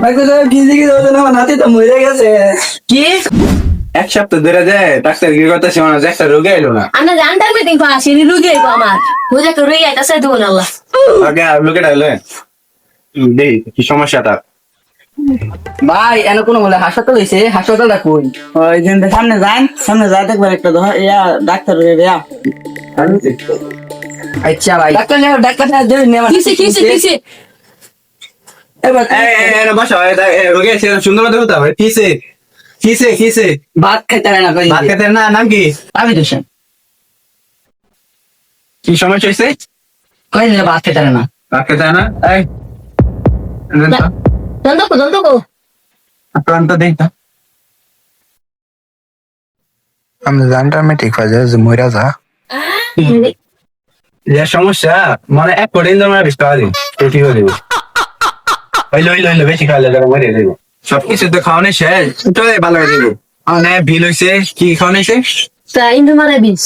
ভাই কোথাও ফিজিক্স হতো না, আমার নাতি তো মরে গেছে। কি এক সপ্তাহ ধরে যায় ডাক্তার কি করতেছে মনে হচ্ছে একটা রোগে এলো না। আমরা জানতাম মিটিং পাশে রুগী আইবো আমার বুঝে তো রুগী আইতাছে দুন আল্লাহ আগে লোকেটা এলো দেই কি সমস্যা তার। ভাই এনে কোনো বলে হাসপাতাল হয়েছে, হাসপাতালটা কই? ওই যে সামনে যান, সামনে যা দেখবেন একটা ডাক্তার আচ্ছা ভাই ডাক্তার ডাক্তার কিসে কিসে কিসে এবার বসা রোগে আছে সুন্দর মতো হতে হবে। কিসে কিসে কিসে ভাত খাইতে হয় না, ভাত খেতে না নাম কি? আমি দোষেন কি সমস্যা হয়েছে? কই দিলে ভাত খেতে হয় না। ভাত খেতে হয় না? এই দন্তকো প্রান্ত দেখতা আমি জানতাম ঠিক হয়ে যে মইরা যা যে সমস্যা মানে এক কোটি দিন ধরে বেশি খাওয়া দিন তো ঠিক হয়ে যাবে। হইলো হইলো হইলো বেশি খাওয়ালে তারা মরে যাবে। সবকিছু তো খাওয়ানো শেষ, ওটাই ভালো হয়ে যাবে। অনেক ভিল হয়েছে। কি খাওয়ানো হয়েছে? তা ইন্দু মারা বিস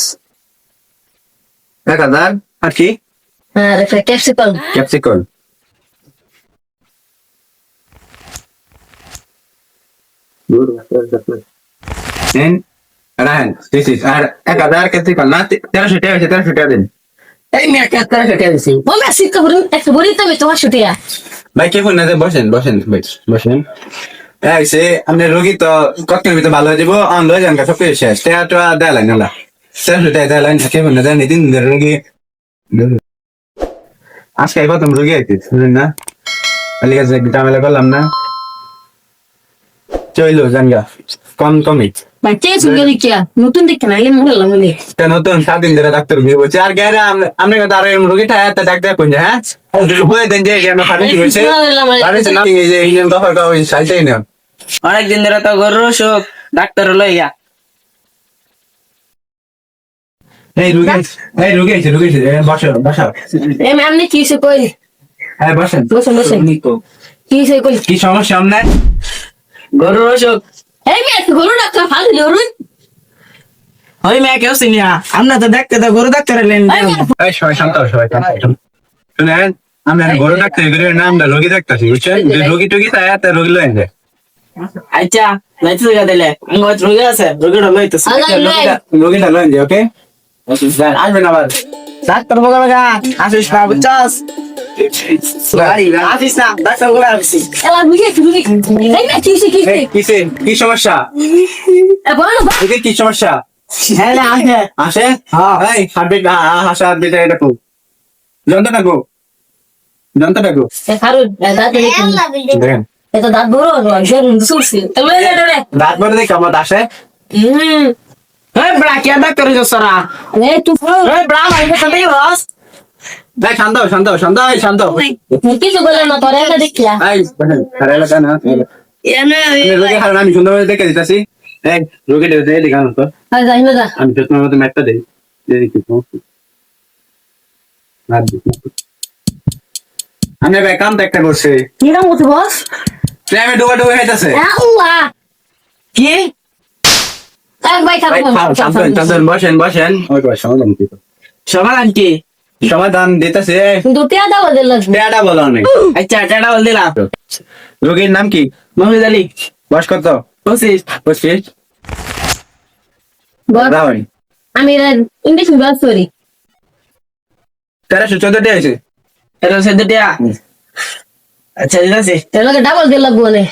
1000 আর কি আর একটা capsicum capsicum. Rayan this is R 1000 capsicum না 1300 টাকা 1300 টাকা দিন। এই মেয়ে কাটতে কেটে দিছি। বলে সিটকা বলি একটা বলি তো আমি তোমার শুটিয়া ভাই কে ফোন না বসেন বসেন ভাই বসেন। এই সে আপনি রোগী তো কতক্ষণের ভিতরে ভালো হয়ে যাবো অন লয়ে যান সব কিছু শেষ টাকা দেয় লাইন হলা শেষ দেয় লাইন কে ফোন না জানি 3 দিনের রোগী আজকে প্রথম রোগী আইতে শুনেন না আলি কাছে ঝামেলা করলাম না চইলো জানগা কম কমই মানে চেয়ে গেলি কি নতুন দেখে না এলে মনে লাগলো বলে নতুন 7 দিন ধরে ডাক্তার বিয়ে বলছে আর গেরা আপনি কথা আর রোগীটা এত ডাক্তার কোন হ্যাঁ বলে দেন যে আমরা ফার্মেসি হয়েছে ফার্মেসি না এই যে ইন্ডিয়ান দফা ওই সাইডটাই না অনেকদিন ধরে তো গরুর অসুখ, ডাক্তার লইয়া এই রুগী আছে বসো বসো এ ম্যাম নে কি সে কই হ্যাঁ বসেন বসেন বসেন কি সে কই কি সমস্যা আপনার? গরুর অসুখ। এই মেয়ে গরু ডাক্তার ফালি ধরুন ওই মেয়ে কেউ চিনিয়া, আমরা তো দেখতে তো গরু ডাক্তার এলেন। এই সবাই শান্ত হও, সবাই শান্ত হও। শুনেন আমি আর বড় ডাক্তার এগুলোর নাম না রোগী ডাক্তার বুঝছেন যে রোগী টুগী তাই এত রোগী লয়েন যায় আচ্ছা লাইতে জায়গা দিলে আঙ্গ রোগী আছে, রোগীটা লইতেছে। রোগীটা লয়েন যায় ওকে আসবেন আবার ডাক্তার বগা বগা আসিস না, বুঝছস? আসিস না, ডাক্তার বগা আসিস। এলা বুঝে রুগী এই মেয়ে কি সে কি এই, কিসে কি সমস্যা? এ বলো রোগী কি সমস্যা হ্যাঁ না আসে। আসে এই হার্টবিট হাসা হার্টবিট এটা কো যন্ত্রটা কো এ কারো দাঁত দেখেন এটা দাঁত বড় জোর সুসি তবে রে রাত ভরে দেখে আমার আসে এই বড়া কে ডাক্তার হইছস সারা? এ তুই এই বড়া মাইকে সাথে বস। দেখ শান্ত হও, শান্ত হও, শান্ত হও, এই শান্ত হও। কিছু বলে না তোরে এটা দেখিয়া এই বসেন হারাইলা কেন রোগী হারান আমি সুন্দরভাবে দেখে দিতেছি এই রোগীটা এদিকে আনো তো আর যাই না যা আমি যত্ন মতো ম্যাপটা দিই আমি ভাই কাম তো একটা করছে কি নাম বলছিস বস প্রেমে ডুবা ডুবা খাইতেছে আল্লাহ কি এক ভাই বসেন বসেন ওই তো সমাধান কি সমাধান কি? সমাধান দিতেছে কিন্তু টিয়া দাও দিল টেয়াটা বলো অনেক আচ্ছা টাটা বল দিলাম। রোগীর নাম কি? মহিদ আলী বয়স কত? 25। 25 বস রাহুল আমি ইংলিশ বিভাগ করি 1314 টা হয়েছে এটা হচ্ছে দুটিয়া। আচ্ছা ঠিক আছে। তেলকে ডাবল দিল বলে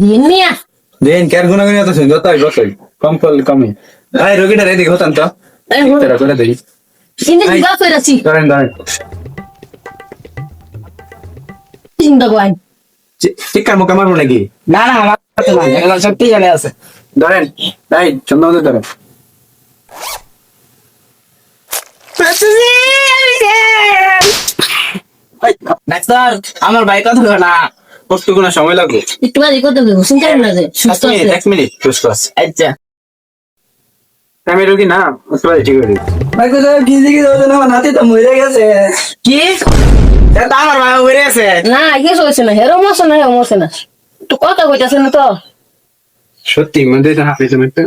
দিনিয়া দেন কেয়ার গুণাগুণি হতো যতই যতই কম করলে কমই এই রোগীটা রেডি হতাম তো তেরা করে দেই ইংলিশ বিভাগ করেছি ধরেন ধরেন চিন্তা করেন চিকার মুখে মারবো নাকি না না আমার কাছে না, এগুলো সত্যি জানে আছে। ধরেন তাই সুন্দর মতো ধরেন ডাক্তার আমার ভাই কথা না। কষ্ট কোনো সময় লাগবে একটু বাড়ি করতে দেবো চিন্তা করেন না যে সুস্থ আছে 1 মিনিট সুস্থ আছে আচ্ছা আমি রোগী না ঠিক আছে ভাই কোথাও ফিজিক্স হতো না, আমার নাতি তো মরে গেছে। কি এটা আমার ভাই মরে আছে? না ইয়ে হয়েছে না হেরো মশা না হেরো মশা না তো কথা কইতাছে না তো সত্যি মধ্যে হাফ হয়েছে একটা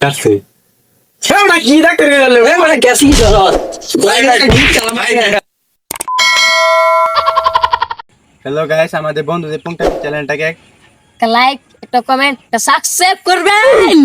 কাটছে ছেড়া কি ডাক্তার গেল এ মানে গেছি জরত হ্যালো গাইস আমাদের বন্ধুদের পঙ্কজ চ্যানেলটাকে লাইক একটা কমেন্ট একটা সাবস্ক্রাইব করবেন